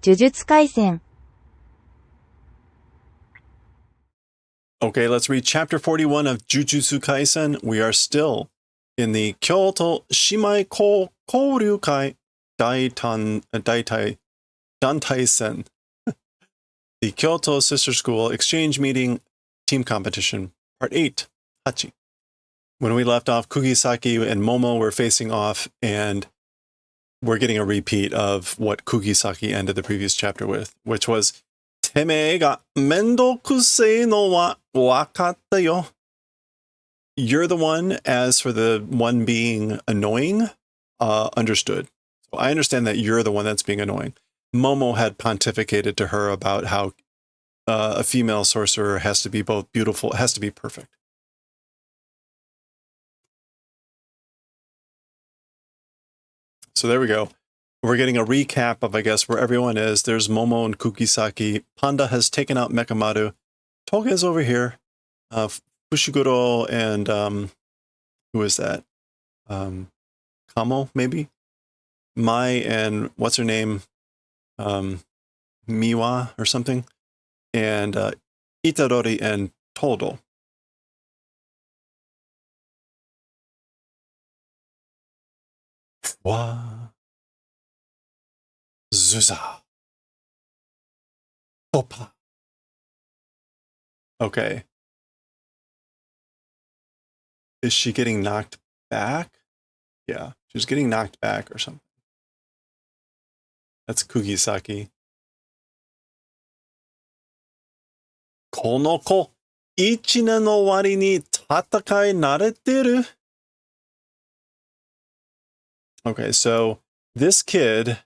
Jujutsu Kaisen. Okay, let's read chapter 41 of Jujutsu Kaisen. We are still in the Kyoto Shimai Kouryu Kai Dantai-sen. The Kyoto Sister School Exchange Meeting Team Competition, Part 8, Hachi. When we left off, Kugisaki and Momo were facing off, and we're getting a repeat of what Kugisaki ended the previous chapter with, which was, Temee ga mendokusei no wa wakatta yo. You're the one, as for the one being annoying, understood. So I understand that you're the one that's being annoying. Momo had pontificated to her about how a female sorcerer has to be both beautiful, has to be perfect. So there we go. We're getting a recap of, I guess, where everyone is. There's Momo and Kugisaki. Panda has taken out Mekamaru. Toge's over here. Fushiguro and, who is that? Kamo, maybe? Mai and, what's her name? Miwa or something? And Itadori and Todo. Wa Zuza. Opa. Okay. Is she getting knocked back? Yeah, she's getting knocked back or something. That's Kugisaki. Konoko, 1年の終わりに戦い慣れてる. Okay, so this kid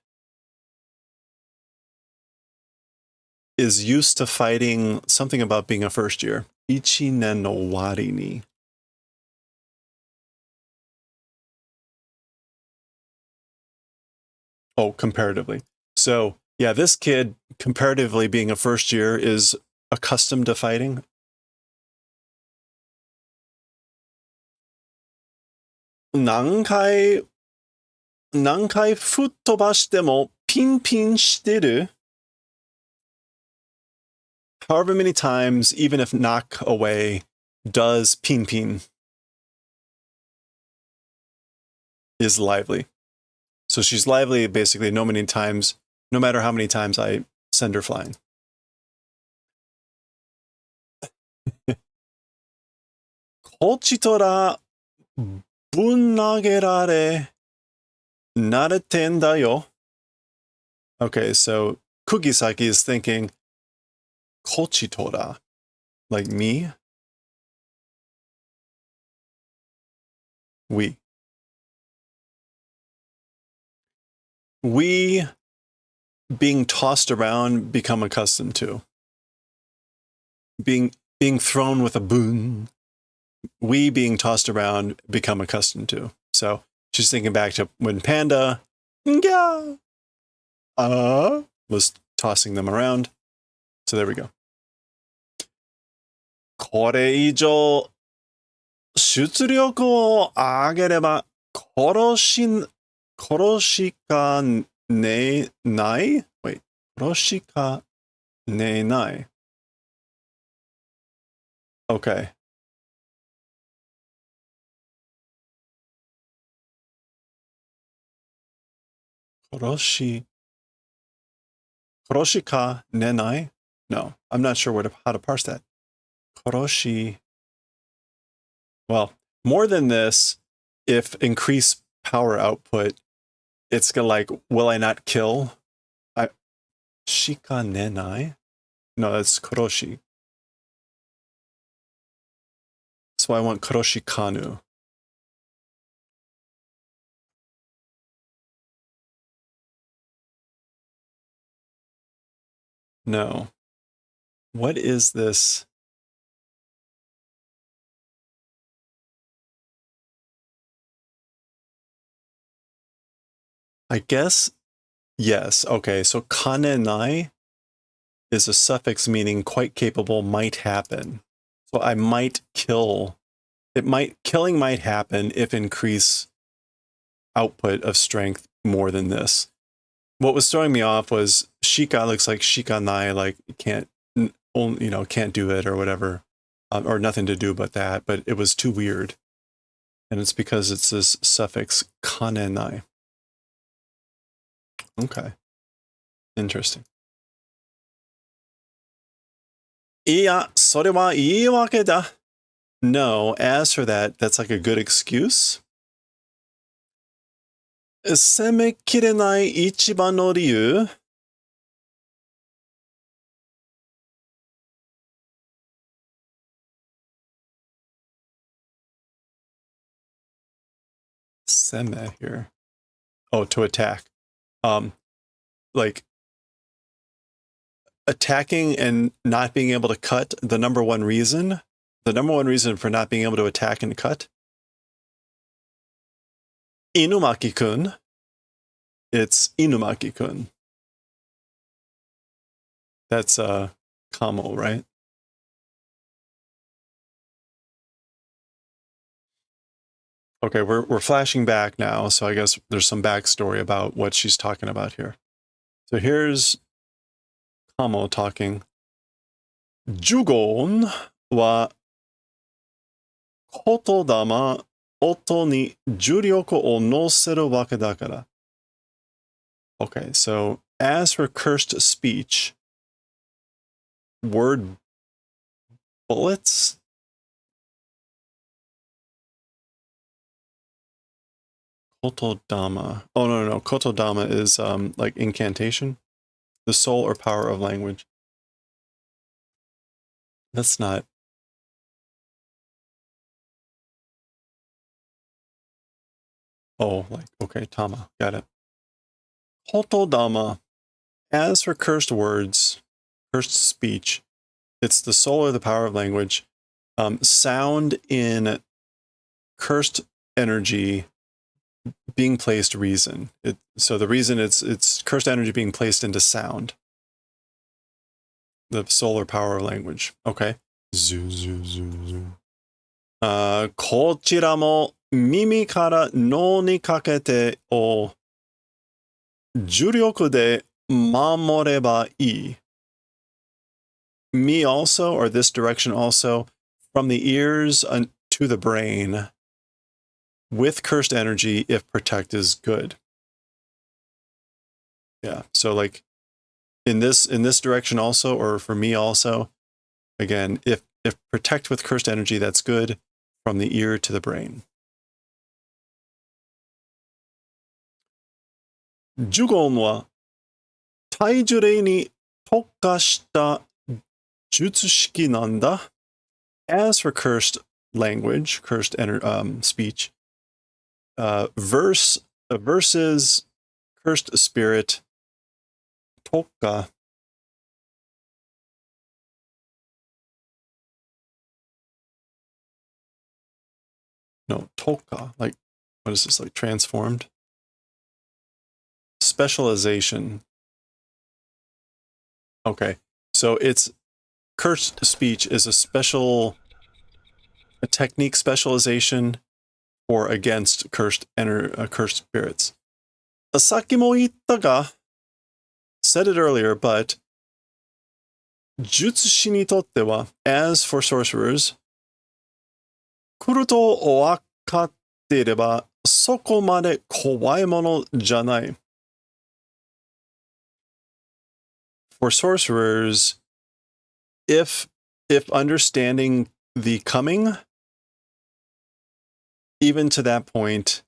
is used to fighting something about being a first year. 1年の終わりに. Oh, comparatively. So, yeah, this kid, comparatively being a first year, is accustomed to fighting. Nankai futtobashite mo pin shiteru. However many times, even if knock away, does pin is lively. So she's lively basically no matter how many times I send her flying. Kochitora bunnagerare nareten da yo. Okay, so Kugisaki is thinking, Kochitora, like me? We, being tossed around, become accustomed to. Being thrown with a boon. We being tossed around, become accustomed to. So she's thinking back to when Panda was tossing them around. So there we go. これ以上出力を上げれば殺しかねない? Wait, 殺しかねない. Okay. Koroshi ka nenai? No, I'm not sure how to parse that. Koroshi. Well, more than this, if increase power output, it's gonna like, will I not kill? Shika nenai? No, that's Koroshi. So I want Koroshi Kanu. No. What is this? I guess, yes. Okay, so kanenai is a suffix meaning quite capable, might happen. So I might kill. Killing might happen if increase output of strength more than this. what was throwing me off was shika looks like shikanai, like can't, can't do it or whatever, or nothing to do but that. But it was too weird, and it's because it's this suffix kanenai. Okay, interesting. いや、それは言い訳だ. No, as for that, that's like a good excuse. 責めきれない一番の理由? Seme here. Oh, to attack. Like attacking and not being able to cut, the number one reason for not being able to attack and cut. Inumaki-kun. It's Inumaki-kun. That's Kamo, right? Okay, we're flashing back now, so I guess there's some backstory about what she's talking about here. So here's Kamo talking. Jugon wa kotodama oto ni juryoku o noseru wake dakara. Okay, so as for cursed speech, word bullets? Kotodama. Oh, no. Kotodama is like incantation. The soul or power of language. That's not. Oh, like, okay, Tama. Got it. Kotodama. As for cursed words, cursed speech, it's the soul or the power of language. Sound in cursed energy being placed reason. So the reason it's cursed energy being placed into sound. The soul or power of language. Okay. こちらも耳から脳にかけてを重力で守ればいい. Me also, or this direction also, from the ears to the brain, with cursed energy if protect is good. Yeah, so like in this direction also, or for me also, again, if protect with cursed energy, that's good, from the ear to the brain. Jugon wa taijurei ni tokkashita jutsushiki nanda. As for cursed language, cursed speech, verses, cursed spirit, tokka. No, tokka. Like, what is this? Like transformed? Specialization. Okay, so it's cursed speech is a technique specialization for against cursed spirits. Saki mo itta ga, said it earlier, but jutsushi ni totte wa, as for sorcerers, kuru to owakattereba soko made kowai mono janai. For sorcerers, if understanding the coming, even to that point,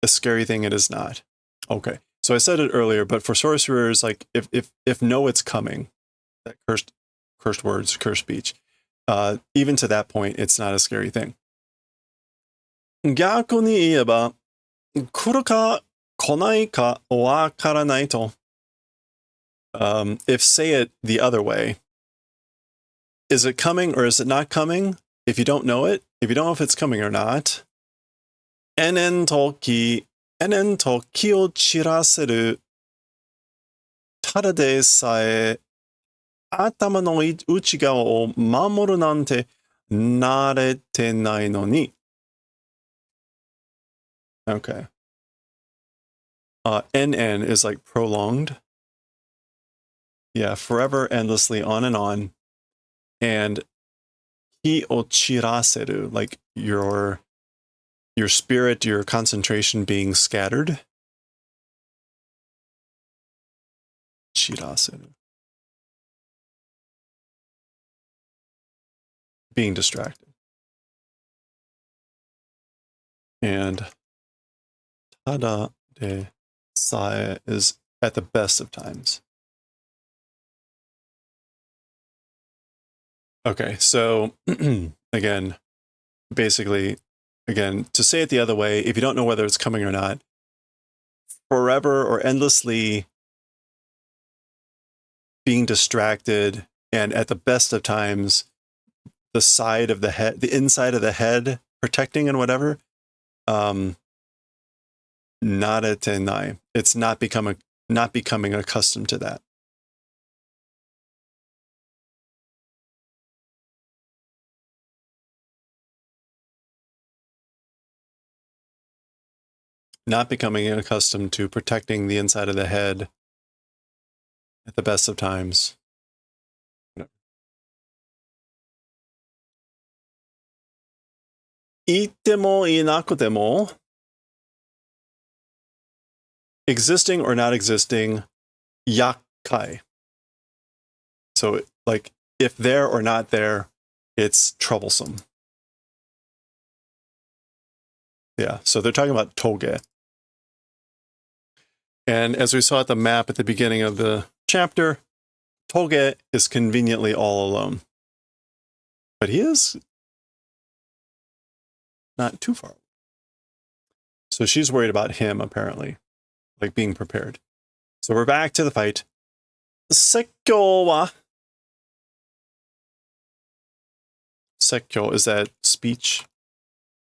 a scary thing it is not. Okay, so I said it earlier, but for sorcerers, like if know it's coming, that cursed words, cursed speech, even to that point, it's not a scary thing. Gyaku ni ieba, kuru ka konai ka wakaranai to. If say it the other way, is it coming or is it not coming? If you don't know it, if you don't know if it's coming or not, enen to ki o chiraseru tada de sae atama no uchigawa o mamoru nante narete nai no ni. Okay. NN is like prolonged. Yeah, forever, endlessly, on and on. And hi o chiraseru, like your spirit, your concentration being scattered. Chiraseru. Being distracted. And tada de sae is at the best of times. Okay, so again, basically, to say it the other way, if you don't know whether it's coming or not, forever or endlessly being distracted, and at the best of times, the side of the head, the inside of the head, protecting and whatever, naretenai. It's not becoming accustomed to that. Not becoming accustomed to protecting the inside of the head at the best of times. Itemo inakutemo. Existing or not existing, yakai. So, like, if there or not there, it's troublesome. Yeah, so they're talking about toge. And as we saw at the map at the beginning of the chapter, toge is conveniently all alone. But he is not too far. So she's worried about him, apparently, like being prepared. So we're back to the fight. Sekkyo wa. Sekkyo, is that speech?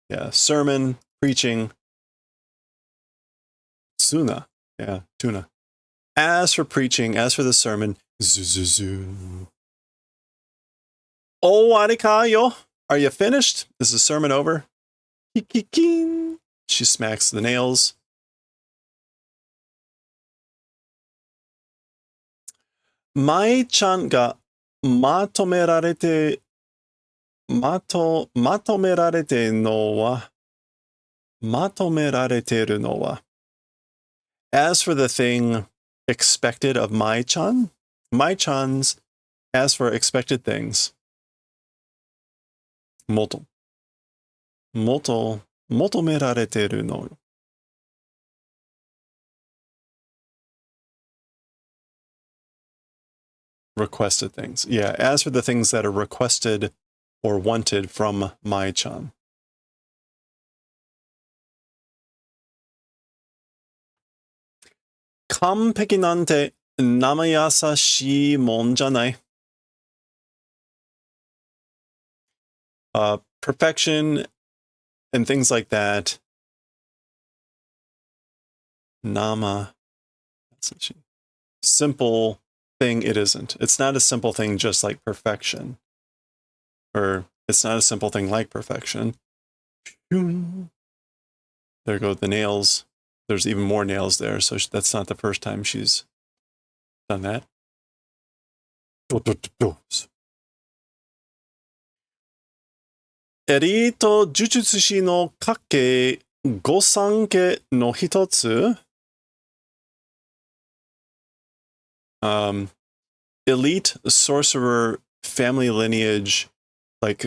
Yeah, sermon, preaching. Tsuna. Yeah, tuna. As for preaching, as for the sermon, zuzuzu. Owarika yo? Are you finished? Is the sermon over? Hikikin. She smacks the nails. Mai-chan ga matomerarete matomerarete no wa. As for the thing expected of Mai-chan, Mai-chan's, as for expected things, moto merareteru no. Requested things. Yeah, as for the things that are requested or wanted from Mai-chan. Kanpeki nante namayasashii mon janai. Perfection and things like that. Nama. Simple thing it isn't. It's not a simple thing just like perfection. Or it's not a simple thing like perfection. There go the nails. There's even more nails there, so that's not the first time she's done that. Erito Jujutsu no Kake Gosanke no Hitotsu. Elite sorcerer family lineage, like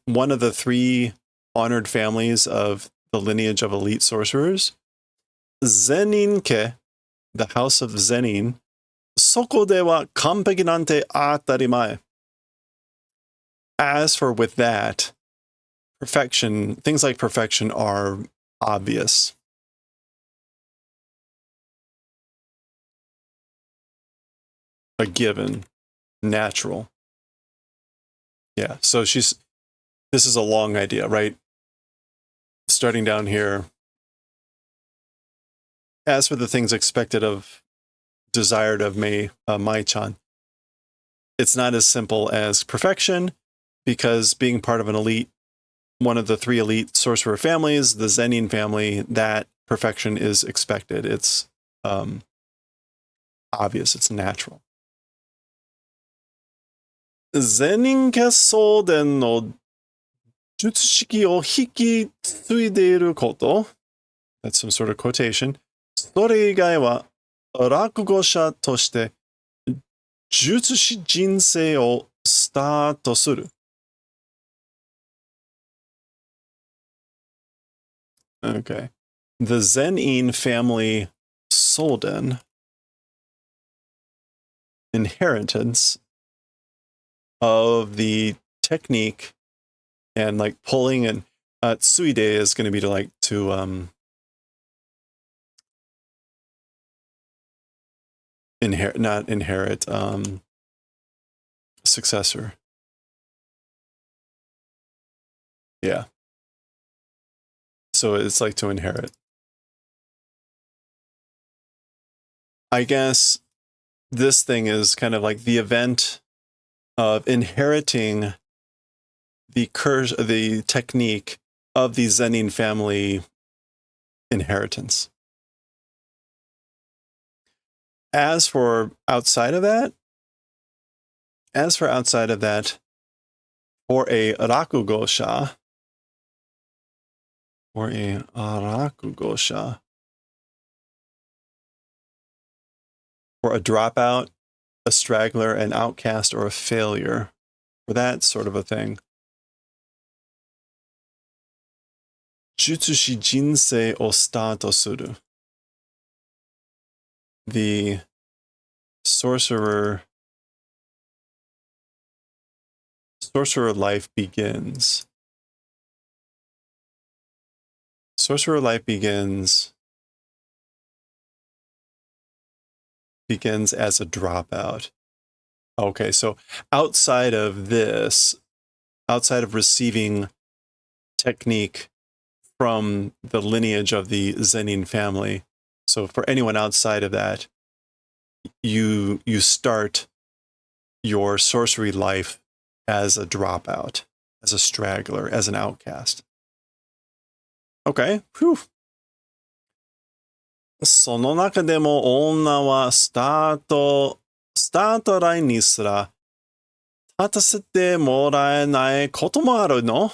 one of the three honored families of the lineage of elite sorcerers. Zeninke, the house of Zenin. Soko de wa kanpeki nante atarimae. As for with that, perfection, things like perfection are obvious. A given, natural. Yeah, so this is a long idea, right? Starting down here. As for the things expected of, desired of Mai-chan, it's not as simple as perfection, because being part of an elite, one of the three elite sorcerer families, the Zenin family, that perfection is expected. It's obvious. It's natural. 善人結相伝の術式を引き継いでいること That's some sort of quotation. それ以外は落語者として術師人生をスタートする。Okay. The Zenin family Solden inheritance of the technique and like pulling and tsuide is going to be to inherit successor. Yeah. So it's like to inherit. I guess this thing is kind of like the event of inheriting the technique of the Zenin family inheritance. As for outside of that, for a rakugosha, for a dropout, a straggler, an outcast, or a failure, for that sort of a thing. Jutsushi jinsei o starto suru. The sorcerer life begins. Sorcerer life begins as a dropout. Okay, so outside of receiving technique from the lineage of the Zenin family, so for anyone outside of that, you start your sorcery life as a dropout, as a straggler, as an outcast. Okay, whew. その中でも女はスタートラインにすら立たせてもらえないこともあるの?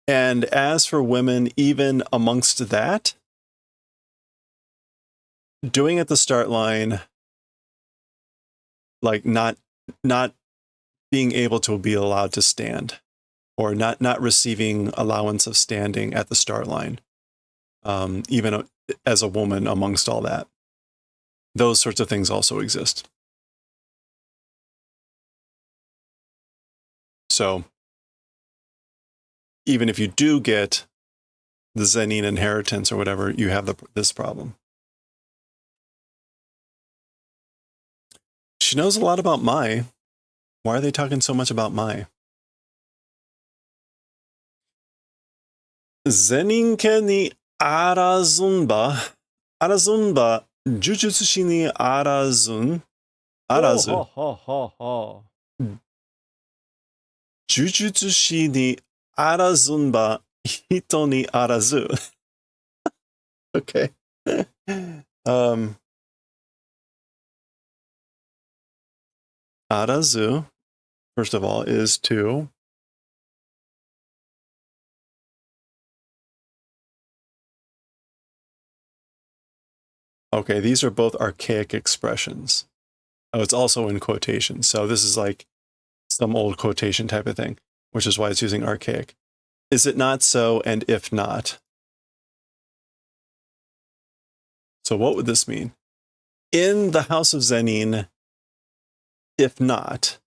And as for women, even amongst that, doing at the start line, like not being able to be allowed to stand, or not receiving allowance of standing at the start line, even as a woman amongst all that. Those sorts of things also exist. So even if you do get the Zenin inheritance or whatever, you have this problem. She knows a lot about Mai. Why are they talking so much about Mai? Zenin ken ni arazunba, jujutsu shi ni arazu. Jujutsu shi ni arazunba, hito ni arazu. Okay. Arazu, first of all, is to okay, these are both archaic expressions. Oh, it's also in quotation. So this is like some old quotation type of thing, which is why it's using archaic. Is it not so, and if not? So what would this mean? In the house of Zenin, if not,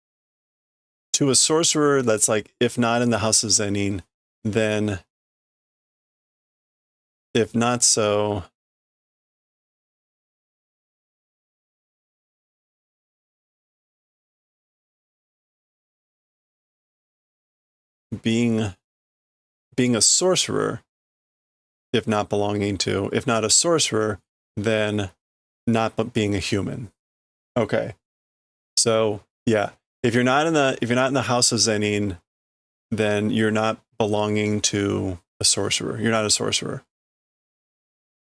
to a sorcerer that's like, if not in the house of Zenin, then if not so, being a sorcerer, if not a sorcerer, then not being a human. Okay. So yeah, if you're not in the house of Zenin, then you're not belonging to a sorcerer. You're not a sorcerer.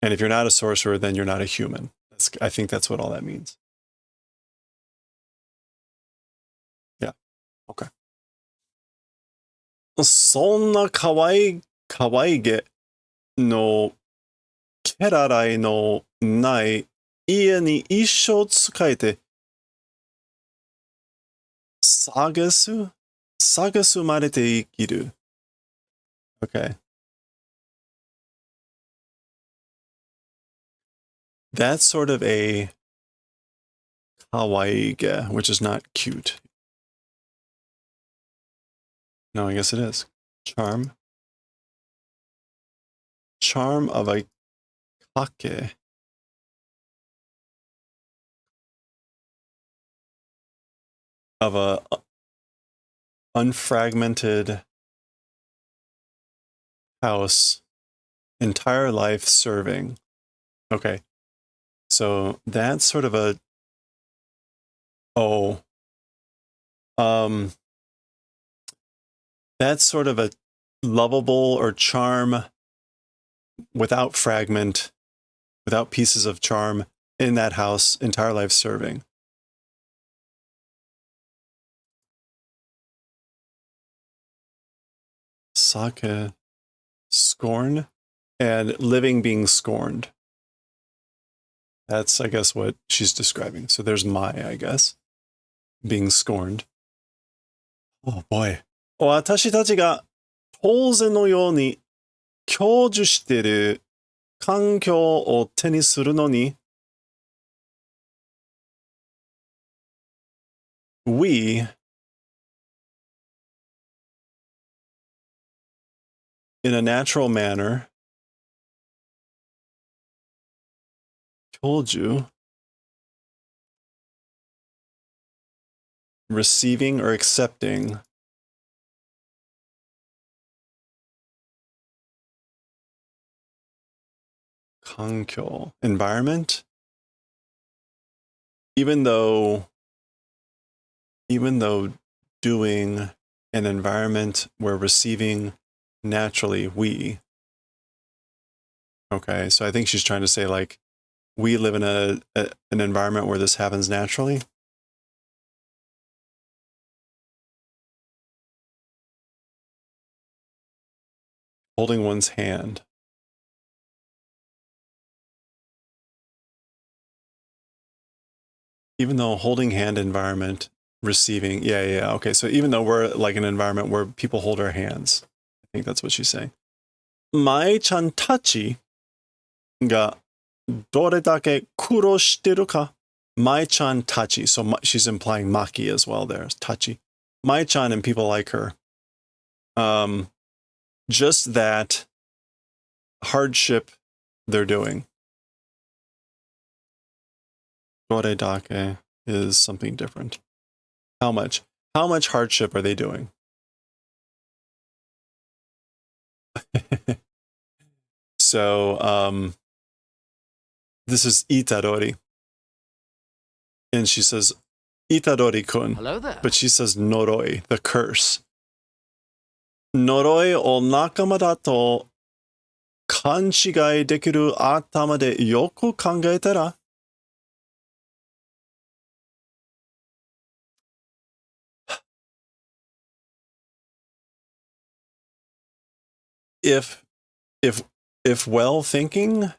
And if you're not a sorcerer, then you're not a human. I think that's what all that means. Yeah. Okay. そんな可愛げのキャラライのない家に一生使えて探すまれて生きる。Okay. That's sort of a kawaii, which is not cute. No, I guess it is. Charm. Charm of a kake. Of a unfragmented house, entire life serving. Okay. So that's sort of a that's sort of a lovable or charm without fragment, without pieces of charm in that house, entire life serving. Sake, scorn, and living being scorned. That's, I guess, what she's describing. So there's I guess, being scorned. Oh boy. 私たちが当然のように享受している環境を手にするのに we in a natural manner 享受 receiving or accepting kankyo, environment, even though doing an environment where receiving naturally we. Okay, so I think she's trying to say like we live in an environment where this happens naturally. Holding one's hand. Even though holding hand environment, receiving, yeah. Okay, so even though we're like an environment where people hold our hands, I think that's what she's saying. Mai-chan tachi ga dore dake kuro shiteru ka? Mai-chan tachi. So she's implying Maki as well there. Tachi. Mai-chan and people like her. Just that hardship they're doing. Dore dake is something different. How much? How much hardship are they doing? So, this is Itadori. And she says, Itadori-kun. Hello there. But she says Noroi, the curse. Noroi o nakama da to kanshigai dekiru atama de yoku kangaeta ra. If well thinking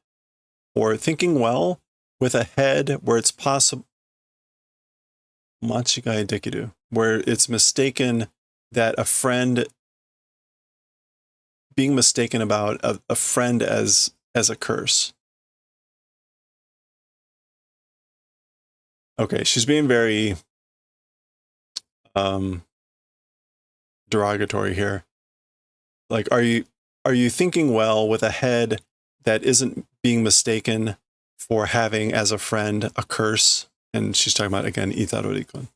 or thinking well with a head where it's possible machigai dekiru, where it's mistaken that a friend being mistaken about a friend as a curse. Okay, she's being very derogatory here. Like, are you thinking well with a head that isn't being mistaken for having as a friend a curse? And she's talking about, again, Itadori-kun.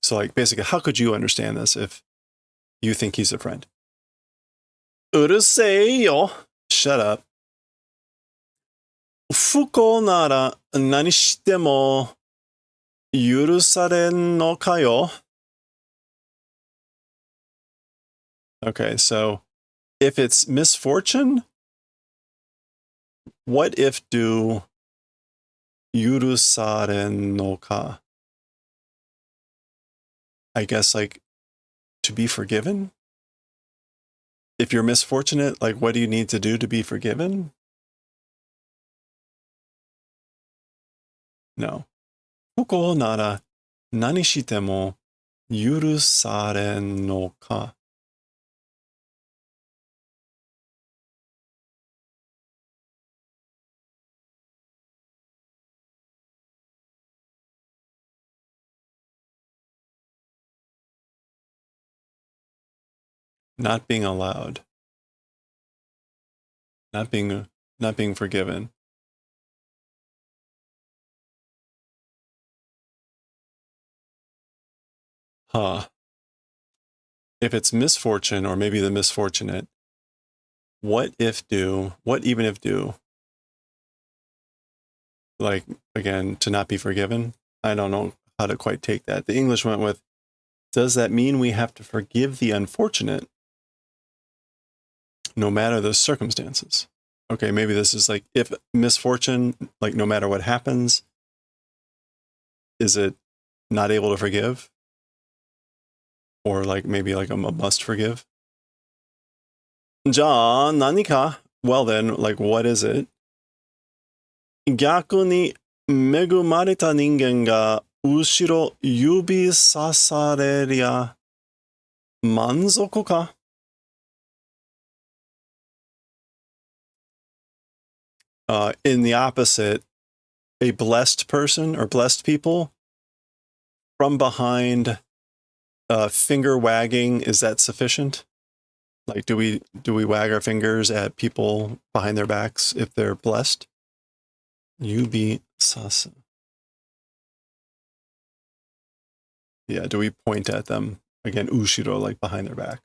So, like, basically, how could you understand this if you think he's a friend? Urusei yo. Shut up. Fuko nara nani shite mo yurusaren no ka yo? Okay, so if it's misfortune, what if do yurusaren no ka? I guess like to be forgiven? If you're misfortunate, like what do you need to do to be forgiven? No. Koko nara nani shite mo yurusaren no ka? Not being allowed. Not being forgiven. Huh. If it's misfortune or maybe the misfortunate, what even if do, like, again, to not be forgiven? I don't know how to quite take that. The English went with, does that mean we have to forgive the unfortunate no matter the circumstances? Okay, maybe this is like, if misfortune, like no matter what happens, is it not able to forgive? Or like maybe like a must forgive? じゃあ何か? Well then, like what is it? 逆に恵まれた人間が後ろ指さされりゃ満足か? In the opposite, a blessed person or blessed people from behind, finger wagging, is that sufficient? Like, do we wag our fingers at people behind their backs if they're blessed? Yubi sasa. Yeah, do we point at them? Again, ushiro, like behind their back.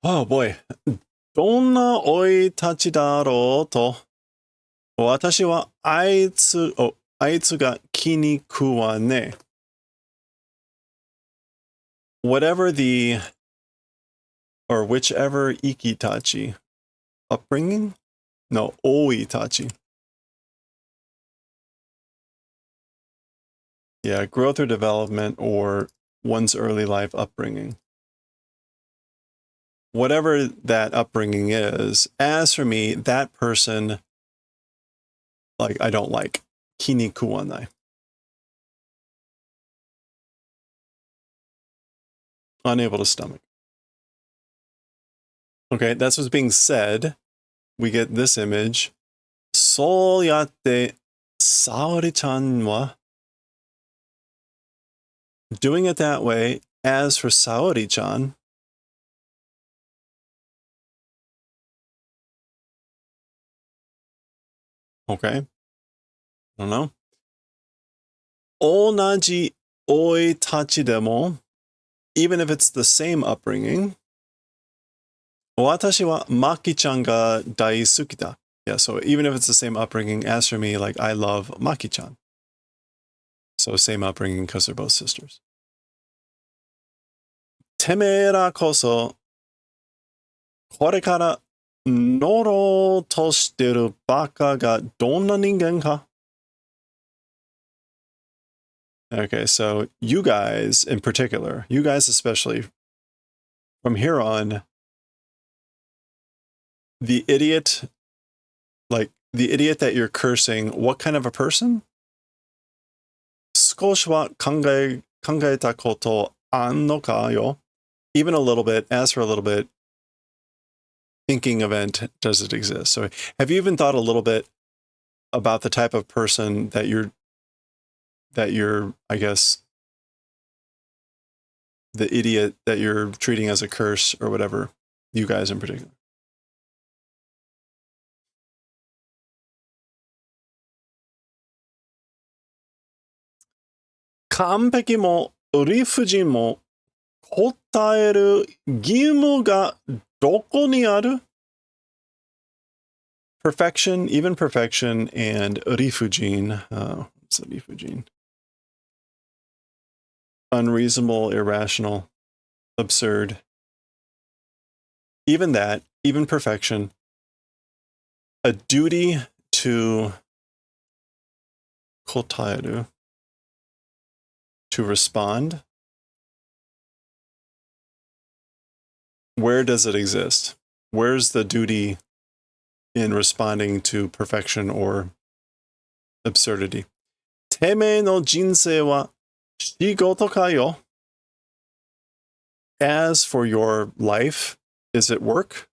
Oh boy. どんな生い立ちだろうと、私はあいつが気に食わねえ。Whatever the, or whichever ikitachi, upbringing? No, oitachi. Yeah, growth or development or one's early life upbringing. Whatever that upbringing is, as for me, that person, like, I don't like. Kini kuwanai. Unable to stomach. Okay, that's what's being said. We get this image. そうやって、沙織ちゃんは doing it that way. As for Saori-chan, okay, I don't know. 同じ生い立ちでも even if it's the same upbringing, 私はMaki-chanが大好きだ. Yeah, so even if it's the same upbringing, as for me, like I love Maki-chan. So same upbringing because they're both sisters. てめえらこそ、これから乗ろうとしてるバカがどんな人間か? Okay, so you guys in particular, you guys especially, from here on, the idiot, like the idiot that you're cursing, what kind of a person? 少しは考えたことあんのかよ? Even a little bit, as for a little bit, thinking event, does it exist? So have you even thought a little bit about the type of person that you're, I guess, the idiot that you're treating as a curse or whatever, you guys in particular? Kanpeki mo rifuji mo kotaeru gimu ga doko ni aru? Perfection, even perfection, and rifujin. What's a rifujin? Unreasonable, irrational, absurd. Even that, even perfection, a duty to kotaeru, to respond. Where does it exist? Where's the duty in responding to perfection or absurdity? Teme no jinsei wa shigoto ka yo. As for your life, is it work?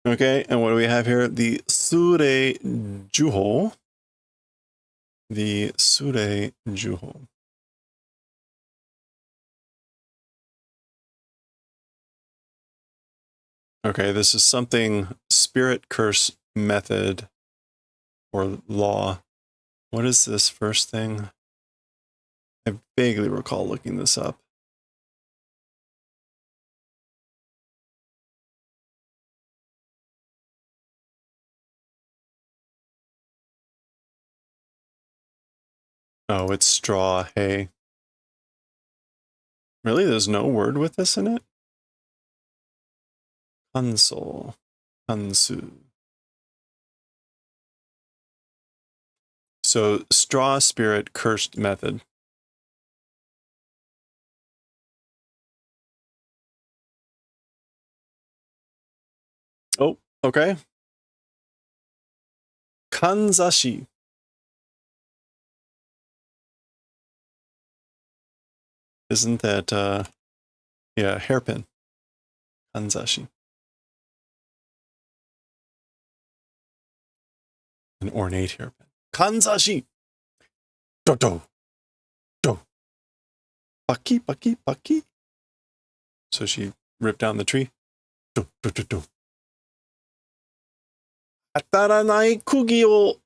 Okay, and what do we have here? The Sure Juho. The Sure Juho. Okay, this is something spirit curse method or law. What is this first thing? I vaguely recall looking this up. Oh, it's straw hay. Really? There's no word with this in it? Kansol. Kansu. So, straw spirit cursed method. Oh, okay. Kanzashi. Isn't that, yeah, hairpin. Kanzashi. An ornate hairpin. Kanzashi! Do do. Do. Paki, paki, paki. So she ripped down the tree. Do, do, do, do. 当たらない釘を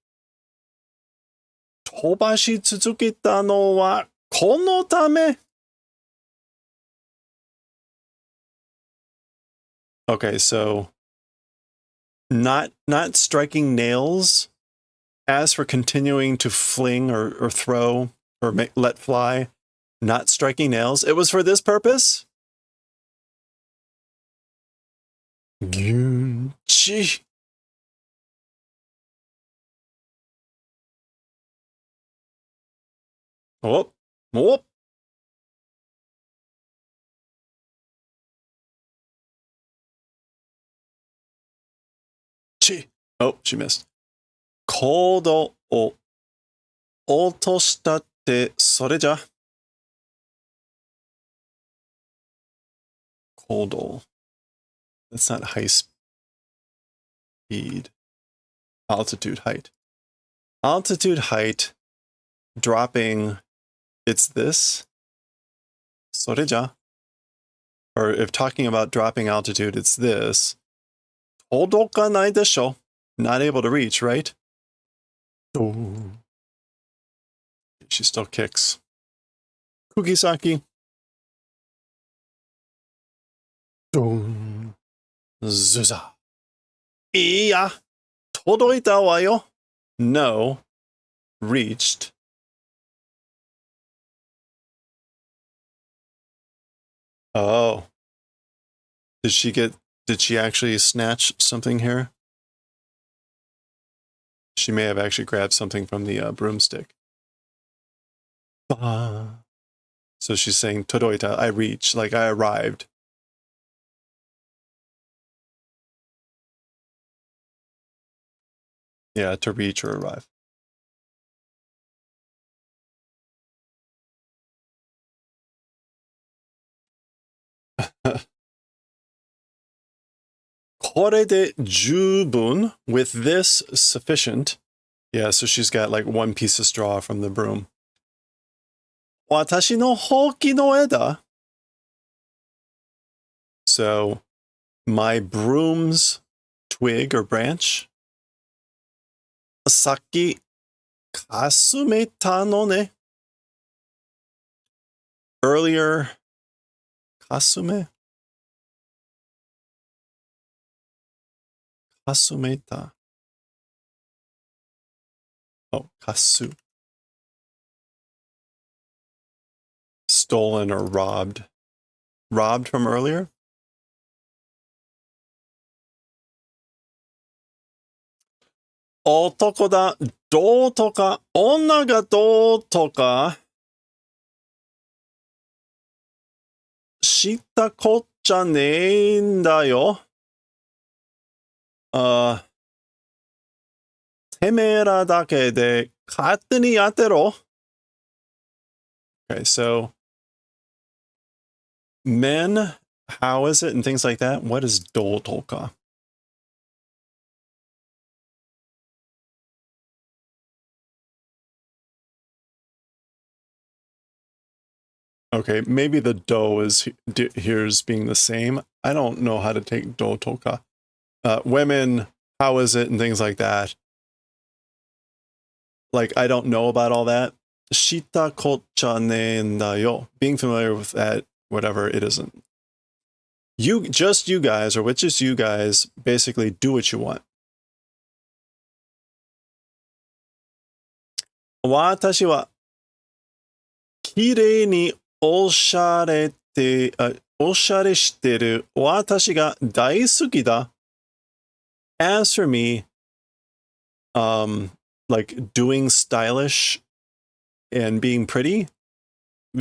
飛ばし続けたのはこのため。Okay, so not striking nails. As for continuing to fling or throw or let fly, not striking nails. It was for this purpose. Gyunchi. Oh, oh. Chi. Oh, she missed. コードを落としたってそれじゃ。Kodo. That's not high speed. Altitude, height. Altitude, height, dropping, it's this. それじゃ. Or if talking about dropping altitude, it's this. 届かないでしょ. Not able to reach, right? Oh. She still kicks. Kugisaki. Dun. Zuza. いや、届いたわよ. No. Reached. Oh. Did she actually snatch something here? She may have actually grabbed something from the broomstick. So she's saying, Todoita, I reached, like I arrived. Yeah, to reach or arrive. Kore de jubun, with this sufficient. Yeah, so she's got like one piece of straw from the broom. Watashi no hoki no eda. So my broom's twig or branch. Saki kasumeta no ne. Earlier, kasume. Kasumeta. Oh, kasu. Stolen or robbed. Robbed from earlier? 男だ、どうとか、女がどうとか、知ったこっちゃねえんだよ。てめえらだけで勝手にやってろ。Okay, so men, how is it, and things like that. What is dotoka? Okay, maybe the do is here's being the same. I don't know how to take dotoka. Women, how is it, and things like that. Like, I don't know about all that. Shita kocha ne da yo. Being familiar with that, whatever, it isn't. You guys, or with just you guys, basically do what you want. 私は綺麗におしゃれしてる私が大好きだ。As for me, like doing stylish and being pretty,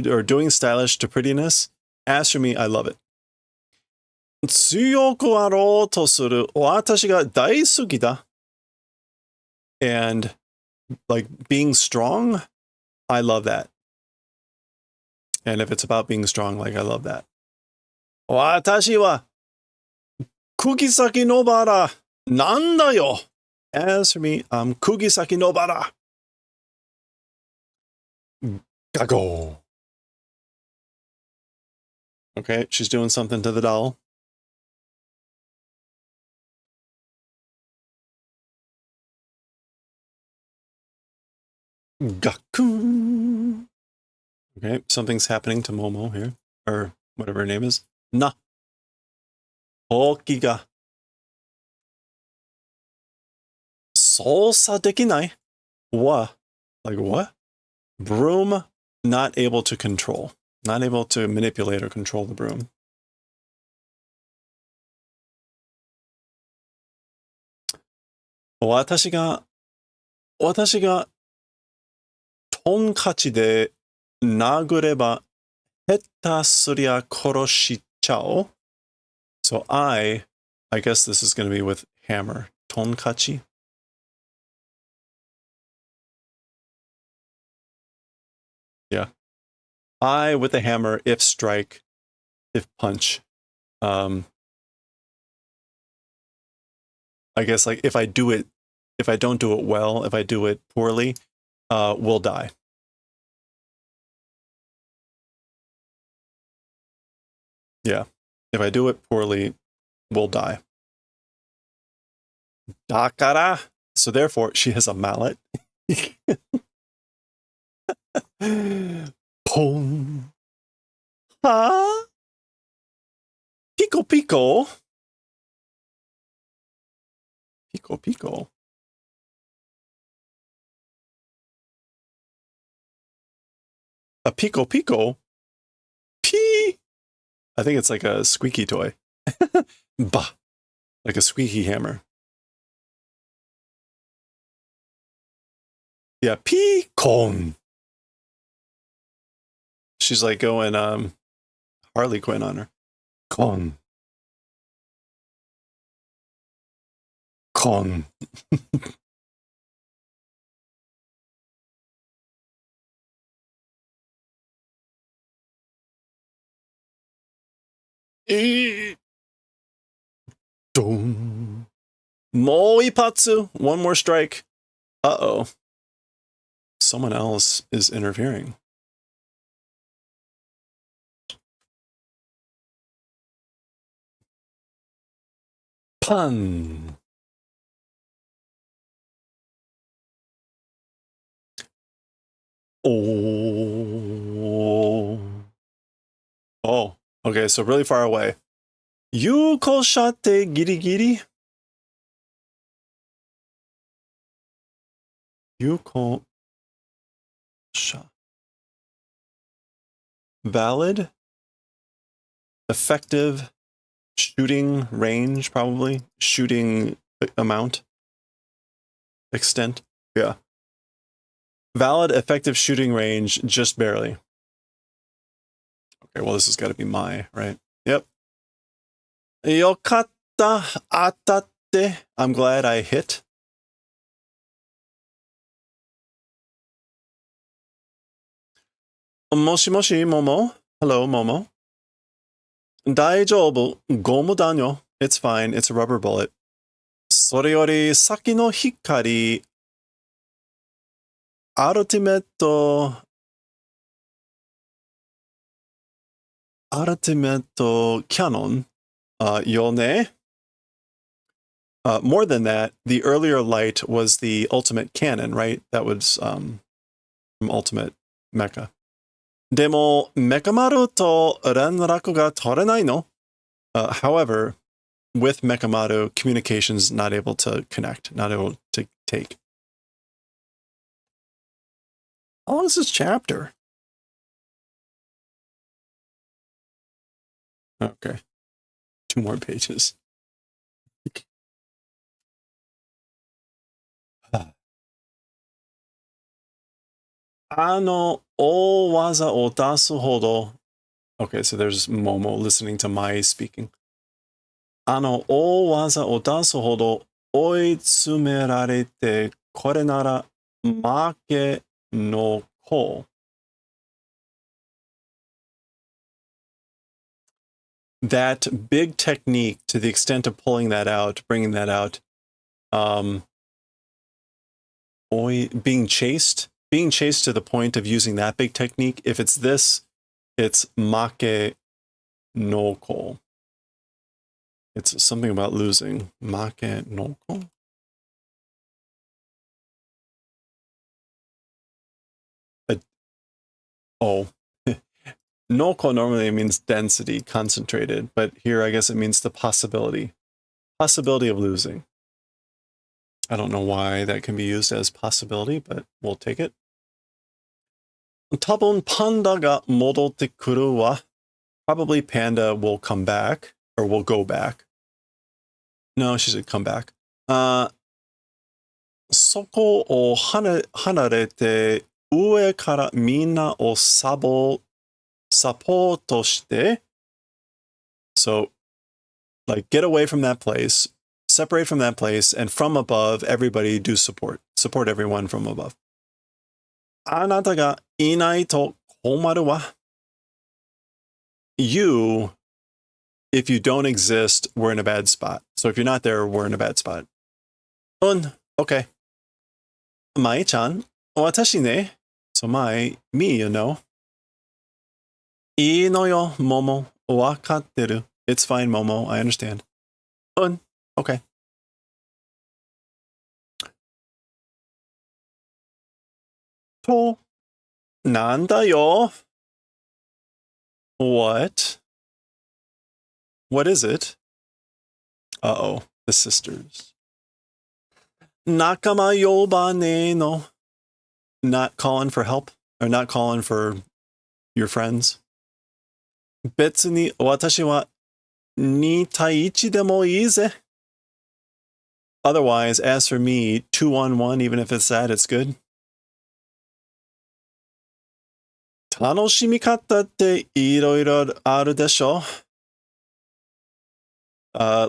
or doing stylish to prettiness, as for me, I love it. 強くあろうとする私が大好きだ. And like being strong, I love that. And if it's about being strong, like I love that. 私は釘先のバラなんだよ. As for me, I'm kugisaki no bara. Gago. Okay, she's doing something to the doll. Gakun. Okay, something's happening to Momo here, or whatever her name is. Na. Hoki ga. Sousa dekinai. What? Like what? Broom not able to control. Not able to manipulate or control the broom. Watashi ga tonkachi de nagureba hetta suria koroshichao. So I guess this is going to be with hammer. Tonkachi. Yeah. I with the hammer, if strike, if punch. I guess like if I don't do it well, if I do it poorly, we'll die. Yeah. If I do it poorly, we'll die. Dakara. So therefore, she has a mallet. Pong. Ha? Pico pico. Pico pico. A pico pico? Pee. I think it's like a squeaky toy. Bah. Like a squeaky hammer. Yeah, P-Con. She's like going Harley Quinn on her. Con. Dum. Moipatsu. One more strike. Uh-oh. Someone else is interfering. Pun. Oh. Oh. Okay, so really far away. Yuko shate giri giri. Yuko sha. Valid. Effective. Shooting range, probably. Shooting amount. extent. Yeah. Valid effective shooting range, just barely. Okay, well, this has got to be my, right? Yep. Yokatta atatte. I'm glad I hit. Moshi moshi, Momo. Hello, Momo. Daijoubu, gomu danyo. It's fine. It's a rubber bullet. Sore yori saki no hikari. Ultimate canon. Yone. More than that, the earlier light was the ultimate cannon, right? That was from Ultimate Mecha. Demo, Mekamaru to Renraku ga torenai no? However, with Mekamaru, communications not able to connect, not able to take. How long is this chapter? Okay. 2 more pages. Owaza o dasu hodo. Okay, so there's Momo listening to Mai speaking. Owaza o dasu hodo oitsumerarete kore nara make no ko. That big technique, to the extent of pulling that out, bringing that out, being chased to the point of using that big technique. If it's this, it's make no ko. It's something about losing. Make no ko. No ko normally means density, concentrated, but here I guess it means the possibility of losing. I don't know why that can be used as possibility, but we'll take it. Tabun panda ga modotte kuru wa. Probably Panda will come back, or will go back. No, she said come back. Soko o hanarete ue kara minna o sapoto shite. So, like, get away from that place, separate from that place, and from above, everybody do support. Support everyone from above. Anata ga inai to komaru wa. You, if you don't exist, we're in a bad spot. So if you're not there, we're in a bad spot. Okay. Mai-chan, watashi ne. So me, you know. Ii no yo, Momo. Wakatteru. It's fine, Momo. I understand. Okay. To, nanda yo. What? What is it? Uh-oh. The sisters. Nakama yobane no. Not calling for help, or not calling for your friends. Betsu ni watashi wa ni taiichi demo ii ze. Otherwise, as for me, 2-on-1, even if it's sad, it's good. Tanoshimikata te iroiro aru desho.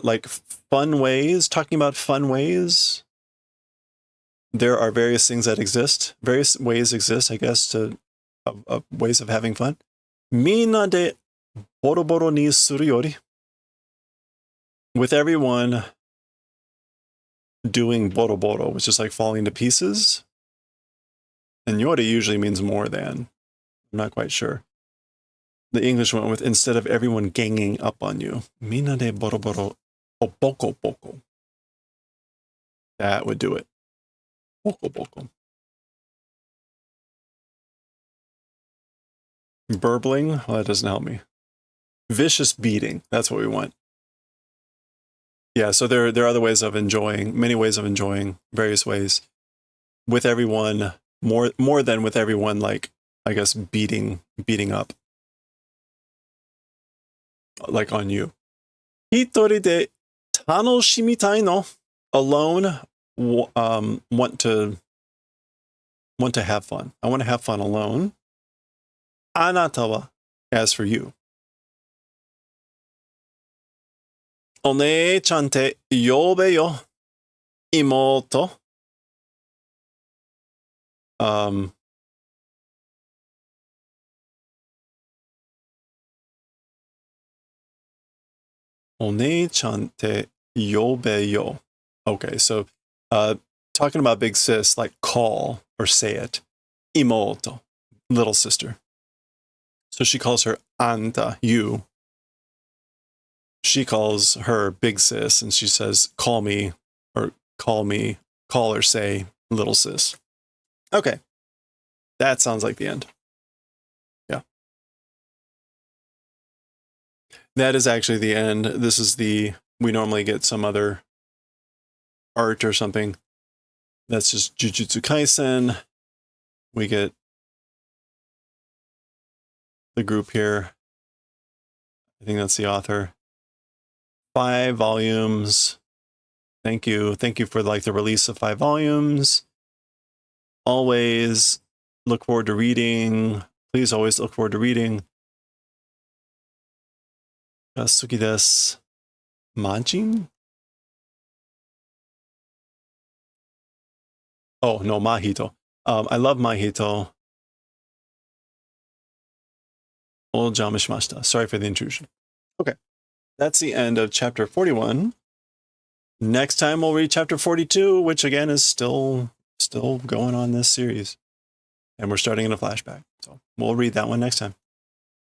Like fun ways, talking about fun ways. There are various things that exist. Various ways exist, I guess, of ways of having fun. Minna de boroboro ni suru yori. With everyone doing boroboro, which is like falling to pieces. And yori usually means more than. I'm not quite sure. The English went with instead of everyone ganging up on you. Minna de boroboro o boko boko. That would do it. Boko boko. Burbling? Well, that doesn't help me. Vicious beating. That's what we want. Yeah, so there are other ways of enjoying, many ways of enjoying, various ways. With everyone, more than with everyone, like, I guess, beating up. Like on you. Hitori de tanoshimitai no. Alone want to have fun. I want to have fun alone. あなたは as for you. お姉ちゃんって呼べよ。妹。お姉ちゃんって呼べよ. Okay, so talking about big sis, like call or say it. 妹, little sister. So she calls her anta, you. She calls her big sis and she says, call me, call or say little sis. Okay. That sounds like the end. Yeah. That is actually the end. This is we normally get some other art or something. That's just Jujutsu Kaisen. We get the group here. I think that's the author. 5 volumes. Thank you. Thank you for the release of 5 volumes. Always look forward to reading. Please always look forward to reading. が好きです。Majin? Oh, no, Mahito. I love Mahito. Ojamashimashita. Sorry for the intrusion. Okay. That's the end of chapter 41. Next time we'll read chapter 42, which again is still going on this series. And we're starting in a flashback. So we'll read that one next time.